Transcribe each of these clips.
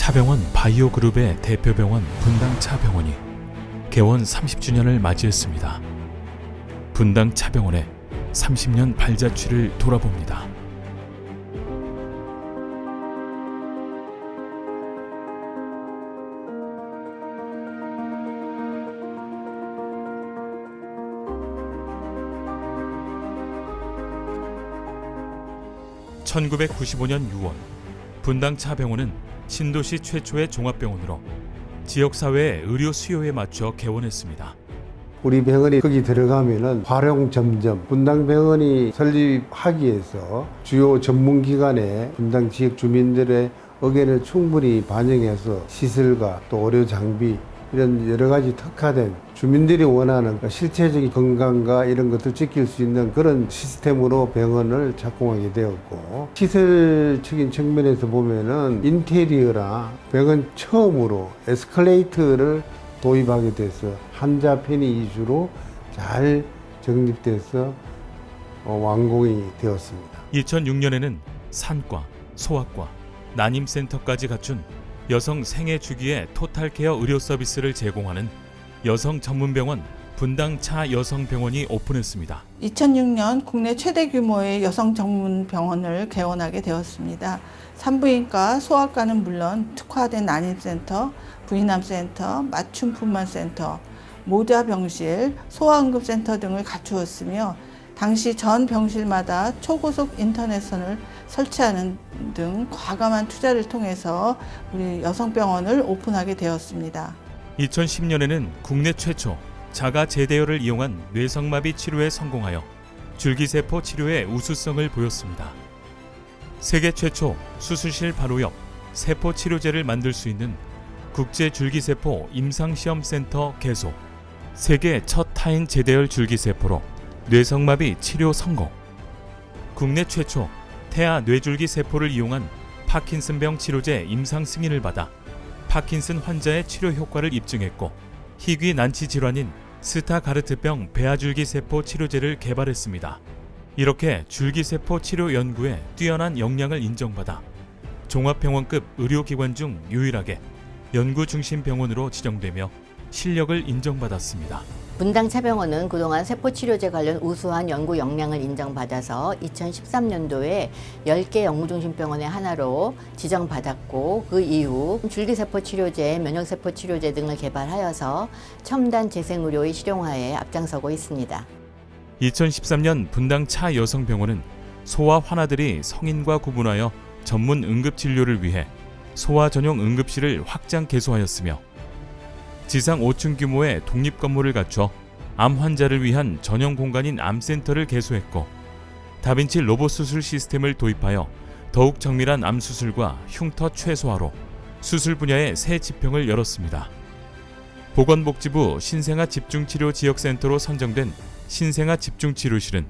차병원 바이오그룹의 대표병원 분당차병원이 개원 30주년을 맞이했습니다. 분당차병원의 30년 발자취를 돌아봅니다. (1995년 6월) 분당차병원은 신도시 최초의 종합병원으로 지역사회의 의료 수요에 맞춰 개원했습니다. 우리 병원이 거기 들어가면은 활용점점 분당병원이 설립하기 위해서 주요 전문기관의 분당 지역 주민들의 의견을 충분히 반영해서 시설과 또 의료 장비 이런 여러 가지 특화된 주민들이 원하는 실체적인 건강과 이런 것들 지킬 수 있는 그런 시스템으로 병원을 작동하게 되었고, 시설적인 측면에서 보면은 인테리어라 병원 처음으로 에스컬레이터를 도입하게 돼서 환자 편의 위주로 잘 정립돼서 완공이 되었습니다. 2006년에는 산과 소아과, 난임센터까지 갖춘 여성 생애 주기의 토탈케어 의료 서비스를 제공하는 여성 전문병원 분당차 여성병원이 오픈했습니다. 2006년 국내 최대 규모의 여성 전문 병원을 개원하게 되었습니다. 산부인과, 소아과는 물론 특화된 난임센터, 부인암센터, 맞춤분만센터, 모자병실, 소아응급센터 등을 갖추었으며, 당시 전 병실마다 초고속 인터넷선을 설치하는 등 과감한 투자를 통해서 우리 여성병원을 오픈하게 되었습니다. 2010년에는 국내 최초 자가 제대혈을 이용한 뇌성마비 치료에 성공하여 줄기세포 치료의 우수성을 보였습니다. 세계 최초 수술실 바로 옆 세포 치료제를 만들 수 있는 국제줄기세포 임상시험센터 개소, 세계 첫 타인 제대혈 줄기세포로 뇌성마비 치료 성공, 국내 최초 태아 뇌줄기 세포를 이용한 파킨슨병 치료제 임상 승인을 받아 파킨슨 환자의 치료 효과를 입증했고, 희귀 난치 질환인 스타가르트병 배아줄기 세포 치료제를 개발했습니다. 이렇게 줄기세포 치료 연구에 뛰어난 역량을 인정받아 종합병원급 의료기관 중 유일하게 연구 중심 병원으로 지정되며 실력을 인정받았습니다. 분당차병원은 그동안 세포치료제 관련 우수한 연구 역량을 인정받아서 2013년도에 10개 연구중심병원의 하나로 지정받았고, 그 이후 줄기세포 치료제, 면역세포 치료제 등을 개발하여서 첨단 재생의료의 실용화에 앞장서고 있습니다. 2013년 분당차 여성병원은 소아 환아들이 성인과 구분하여 전문 응급진료를 위해 소아 전용 응급실을 확장 개소하였으며, 지상 5층 규모의 독립건물을 갖춰 암 환자를 위한 전용 공간인 암센터를 개소했고, 다빈치 로봇 수술 시스템을 도입하여 더욱 정밀한 암 수술과 흉터 최소화로 수술 분야의 새 지평을 열었습니다. 보건복지부 신생아 집중치료 지역센터로 선정된 신생아 집중치료실은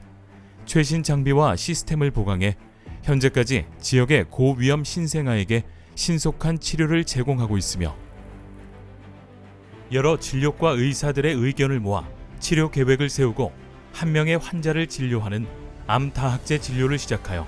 최신 장비와 시스템을 보강해 현재까지 지역의 고위험 신생아에게 신속한 치료를 제공하고 있으며, 여러 진료과 의사들의 의견을 모아 치료 계획을 세우고 한 명의 환자를 진료하는 암 다학제 진료를 시작하여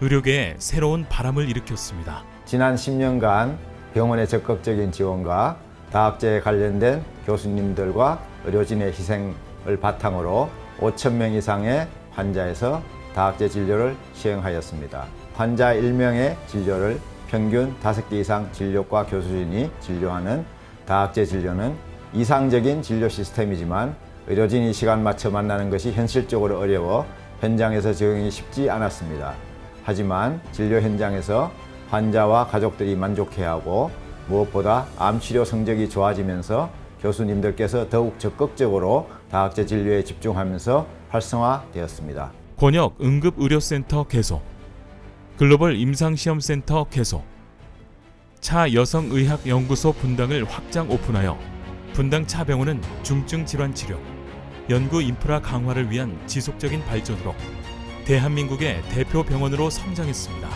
의료계에 새로운 바람을 일으켰습니다. 지난 10년간 병원의 적극적인 지원과 다학제에 관련된 교수님들과 의료진의 희생을 바탕으로 5,000명 이상의 환자에서 다학제 진료를 시행하였습니다. 환자 1명의 진료를 평균 5개 이상 진료과 교수진이 진료하는 다학제 진료는 이상적인 진료 시스템이지만 의료진이 시간 맞춰 만나는 것이 현실적으로 어려워 현장에서 적용이 쉽지 않았습니다. 하지만 진료 현장에서 환자와 가족들이 만족해하고 무엇보다 암치료 성적이 좋아지면서 교수님들께서 더욱 적극적으로 다학제 진료에 집중하면서 활성화되었습니다. 권역 응급의료센터 개소, 글로벌 임상시험센터 개소, 차 여성의학연구소 분당을 확장 오픈하여 분당차병원은 중증 질환 치료, 연구 인프라 강화를 위한 지속적인 발전으로 대한민국의 대표 병원으로 성장했습니다.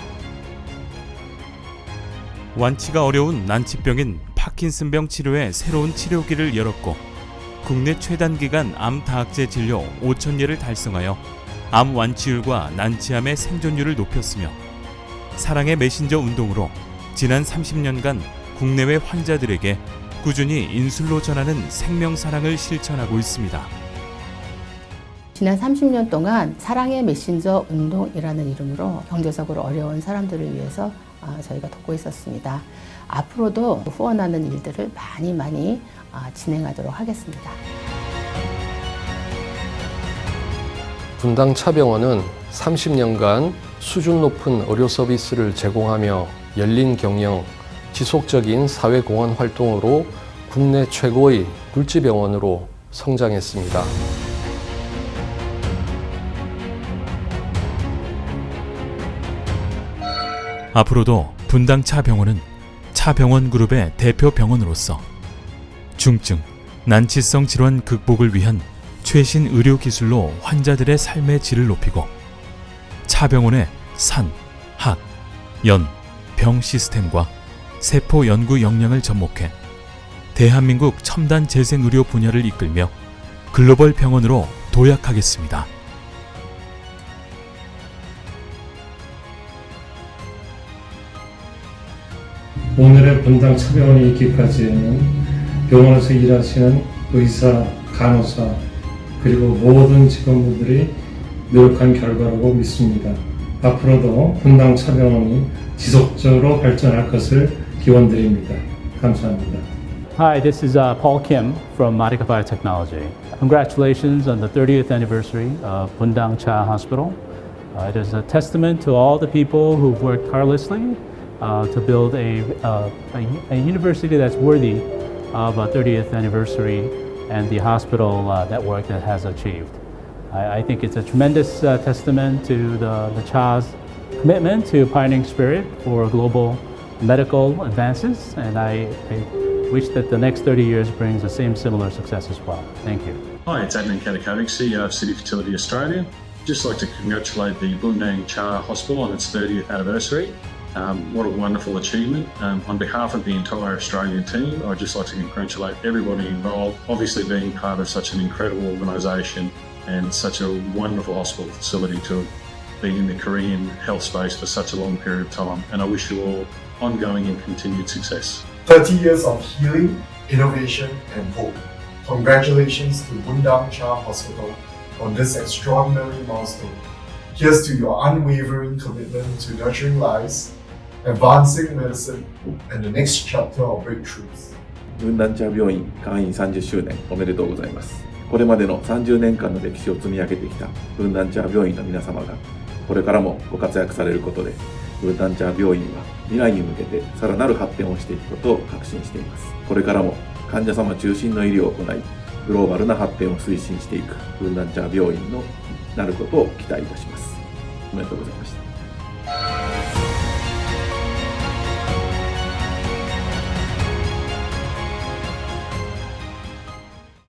완치가 어려운 난치병인 파킨슨병 치료에 새로운 치료기를 열었고, 국내 최단기간 암 다학제 진료 5,000예를 달성하여 암 완치율과 난치암의 생존율을 높였으며, 사랑의 메신저 운동으로 지난 30년간 국내외 환자들에게 꾸준히 인술로 전하는 생명사랑을 실천하고 있습니다. 지난 30년 동안 사랑의 메신저 운동이라는 이름으로 경제적으로 어려운 사람들을 위해서 저희가 돕고 있었습니다. 앞으로도 후원하는 일들을 많이 진행하도록 하겠습니다. 분당 차병원은 30년간 수준 높은 의료 서비스를 제공하며 열린 경영, 지속적인 사회공헌 활동으로 국내 최고의 물지병원으로 성장했습니다. 앞으로도 분당 차병원은 차병원 그룹의 대표 병원으로서 중증, 난치성 질환 극복을 위한 최신 의료 기술로 환자들의 삶의 질을 높이고 차병원의 산, 학, 연, 병 시스템과 세포 연구 역량을 접목해 대한민국 첨단 재생 의료 분야를 이끌며 글로벌 병원으로 도약하겠습니다. 오늘의 분당 차병원이 있기까지는 병원에서 일하시는 의사, 간호사 그리고 모든 직원분들이 노력한 결과라고 믿습니다. 앞으로도 분당 차병원이 지속적으로 발전할 것을 기원드립니다. 감사합니다. Hi, this is Paul Kim from Madoka Biotechnology. Congratulations on the 30th anniversary of Bundang Cha Hospital. It is a testament to all the people who've worked tirelessly to build a university that's worthy of a 30th anniversary and the hospital network that has achieved. I think it's a tremendous testament to the Cha's commitment to pioneering spirit for global medical advances, and I wish that the next 30 years brings the same similar success as well. Thank you. Hi, it's Adnan Katakovic, CEO of City Fertility Australia. Just like to congratulate the Bundang Cha Hospital on its 30th anniversary. What a wonderful achievement. On behalf of the entire Australian team, I'd just like to congratulate everybody involved, obviously being part of such an incredible organisation and such a wonderful hospital facility to be in the Korean health space for such a long period of time. And I wish you all ongoing and continued success. 30 years of healing, innovation and hope. Congratulations to Bundang Cha Hospital on this extraordinary milestone. Here's to your unwavering commitment to nurturing lives, advancing medicine, and the next chapter of breakthroughs. 分断茶病院会員30周年おめでとうございます。これまでの30年間の歴史を積み上げてきた分断茶病院の皆様がこれからもご活躍されることで、分断茶病院は未来に向けてさらなる発展をしていくことを確信しています。これからも患者様中心の医療を行い、グローバルな発展を推進していく分断茶病院のなることを期待いたします。おめでとうございました。